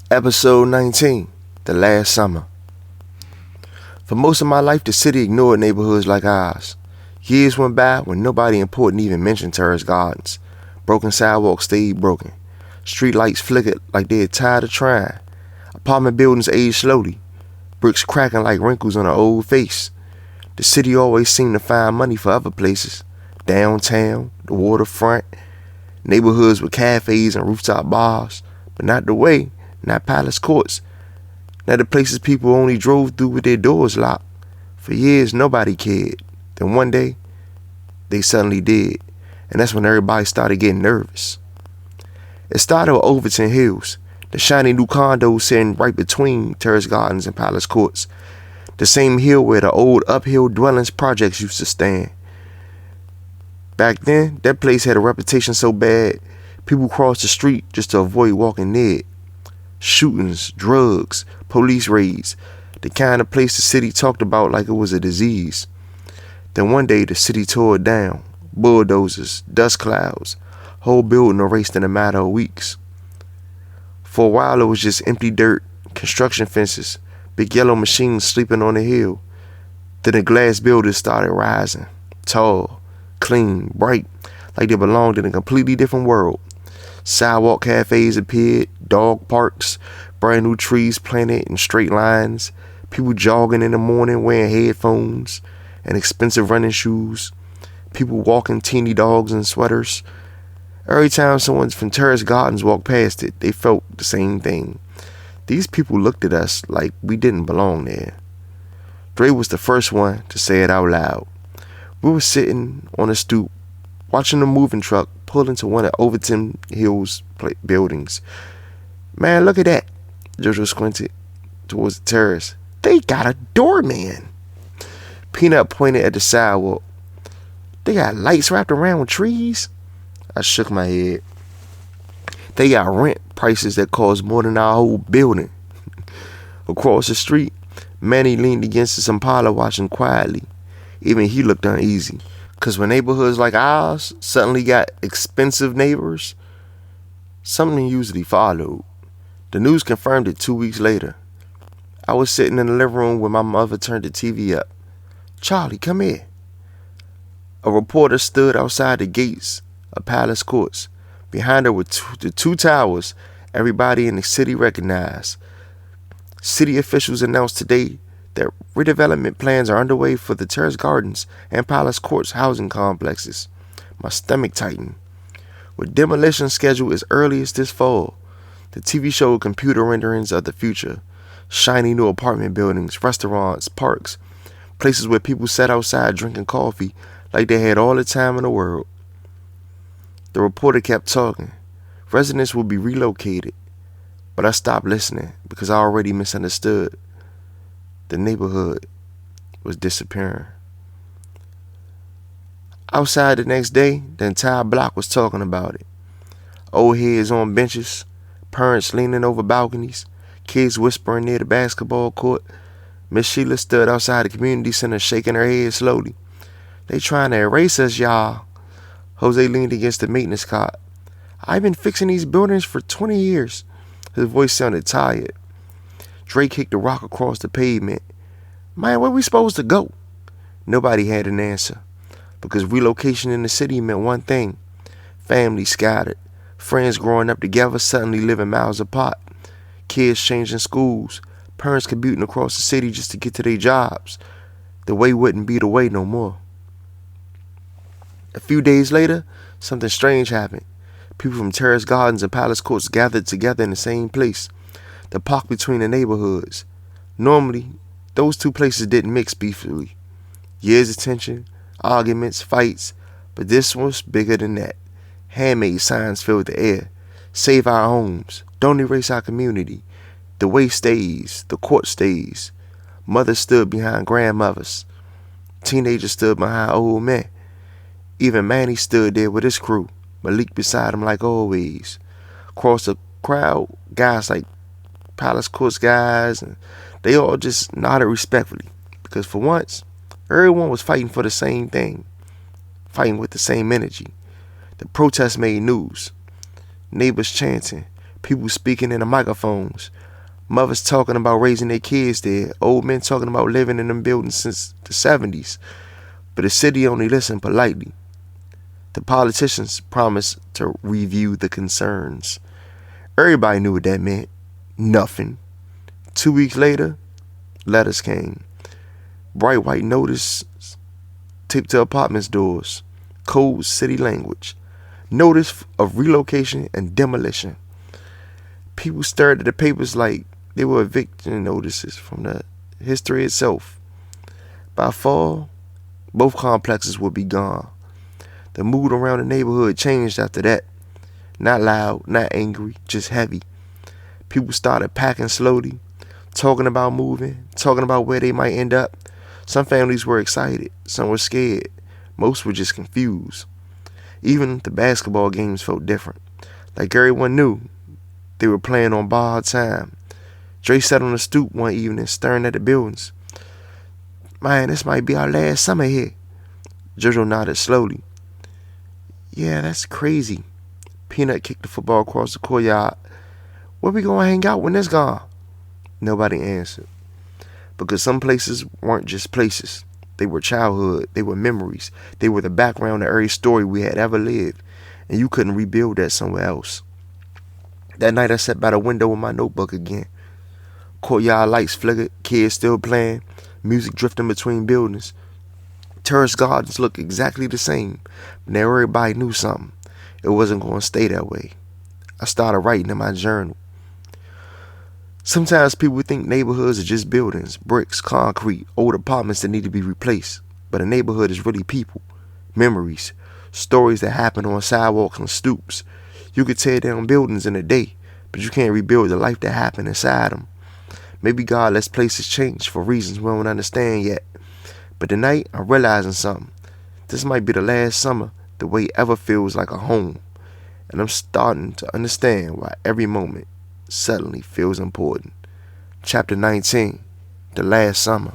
Episode 19, The Last Summer. For most of my life, the city ignored neighborhoods like ours. Years went by when nobody important even mentioned Terrace Gardens. Broken sidewalks stayed broken. Street lights flickered like they had tired of trying. Apartment buildings aged slowly, bricks cracking like wrinkles on an old face. The city always seemed to find money for other places. Downtown, the waterfront, neighborhoods with cafes and rooftop bars, but not the way. Not Palace Courts, not the places people only drove through with their doors locked. For years, nobody cared. Then one day, they suddenly did. And that's when everybody started getting nervous. It started with Overton Hills, the shiny new condos sitting right between Terrace Gardens and Palace Courts. The same hill where the old uphill dwellings projects used to stand. Back then, that place had a reputation so bad, people crossed the street just to avoid walking near it. Shootings, drugs, police raids, the kind of place the city talked about like it was a disease. Then one day the city tore it down. Bulldozers, dust clouds, whole building erased in a matter of weeks. For a while it was just empty dirt, construction fences, big yellow machines sleeping on the hill. Then the glass buildings started rising, tall, clean, bright, like they belonged in a completely different world. Sidewalk cafes appeared, dog parks, brand new trees planted in straight lines, people jogging in the morning wearing headphones and expensive running shoes, people walking teeny dogs in sweaters. Every time someone from Terrace Gardens walked past it, they felt the same thing. These people looked at us like we didn't belong there. Dre was the first one to say it out loud. We were sitting on a stoop, watching a moving truck pull into one of Overton Hills buildings. Man, look at that. Jojo squinted towards the terrace. They got a doorman. Peanut pointed at the sidewalk. They got lights wrapped around trees? I shook my head. They got rent prices that cost more than our whole building. Across the street, Manny leaned against his Impala watching quietly. Even he looked uneasy. Because when neighborhoods like ours suddenly got expensive neighbors, something usually followed. The news confirmed it 2 weeks later. I was sitting in the living room when my mother turned the TV up. Charlie, come here. A reporter stood outside the gates of Palace Courts. Behind her were the two towers everybody in the city recognized. City officials announced today that redevelopment plans are underway for the Terrace Gardens and Palace Courts housing complexes. My stomach tightened. With demolition scheduled as early as this fall, the TV showed computer renderings of the future. Shiny new apartment buildings, restaurants, parks, places where people sat outside drinking coffee like they had all the time in the world. The reporter kept talking. Residents would be relocated, but I stopped listening because I already misunderstood. The neighborhood was disappearing. Outside the next day, the entire block was talking about it. Old heads on benches, parents leaning over balconies, kids whispering near the basketball court. Miss Sheila stood outside the community center shaking her head slowly. They trying to erase us, y'all. Jose leaned against the maintenance cot. I've been fixing these buildings for 20 years. His voice sounded tired. Drake kicked a rock across the pavement. Man, where we supposed to go? Nobody had an answer, because relocation in the city meant one thing. Families scattered, friends growing up together suddenly living miles apart, kids changing schools, parents commuting across the city just to get to their jobs. The way wouldn't be the way no more. A few days later, something strange happened. People from Terrace Gardens and Palace Courts gathered together in the same place. The park between the neighborhoods. Normally, those two places didn't mix peacefully. Years of tension, arguments, fights, but this was bigger than that. Handmade signs filled the air. Save our homes. Don't erase our community. The way stays. The court stays. Mothers stood behind grandmothers. Teenagers stood behind old men. Even Manny stood there with his crew. Malik beside him like always. Across the crowd, guys like Palace Courts guys, and they all just nodded respectfully, because for once, everyone was fighting for the same thing, fighting with the same energy. The protest made news. Neighbors chanting, People speaking in the microphones. Mothers talking about raising their kids there. Old men talking about living in them buildings since the 70s. But the city only listened politely. The politicians promised to review the concerns. Everybody knew what that meant. Nothing. 2 weeks later, letters came. Bright white notices taped to apartments' doors. Cold city language. Notice of relocation and demolition. People stared at the papers like they were eviction notices from the history itself. By fall, both complexes would be gone. The mood around the neighborhood changed after that. Not loud, not angry, just heavy. People started packing slowly, talking about moving, talking about where they might end up. Some families were excited, some were scared. Most were just confused. Even the basketball games felt different. Like everyone knew they were playing on borrowed time. Dre sat on the stoop one evening staring at the buildings. Man, this might be our last summer here. Jojo nodded slowly. Yeah, that's crazy. Peanut kicked the football across the courtyard. Where we gonna hang out when this gone? Nobody answered. Because some places weren't just places. They were childhood. They were memories. They were the background of every story we had ever lived. And you couldn't rebuild that somewhere else. That night I sat by the window with my notebook again. Courtyard lights flickered. Kids still playing. Music drifting between buildings. Terrace gardens looked exactly the same. But now everybody knew something. It wasn't going to stay that way. I started writing in my journal. Sometimes people think neighborhoods are just buildings, bricks, concrete, old apartments that need to be replaced. But a neighborhood is really people, memories, stories that happen on sidewalks and stoops. You could tear down buildings in a day, but you can't rebuild the life that happened inside them. Maybe God lets places change for reasons we don't understand yet. But tonight, I'm realizing something. This might be the last summer the way ever feels like a home. And I'm starting to understand why every moment suddenly feels important. Chapter 19, The Last Summer.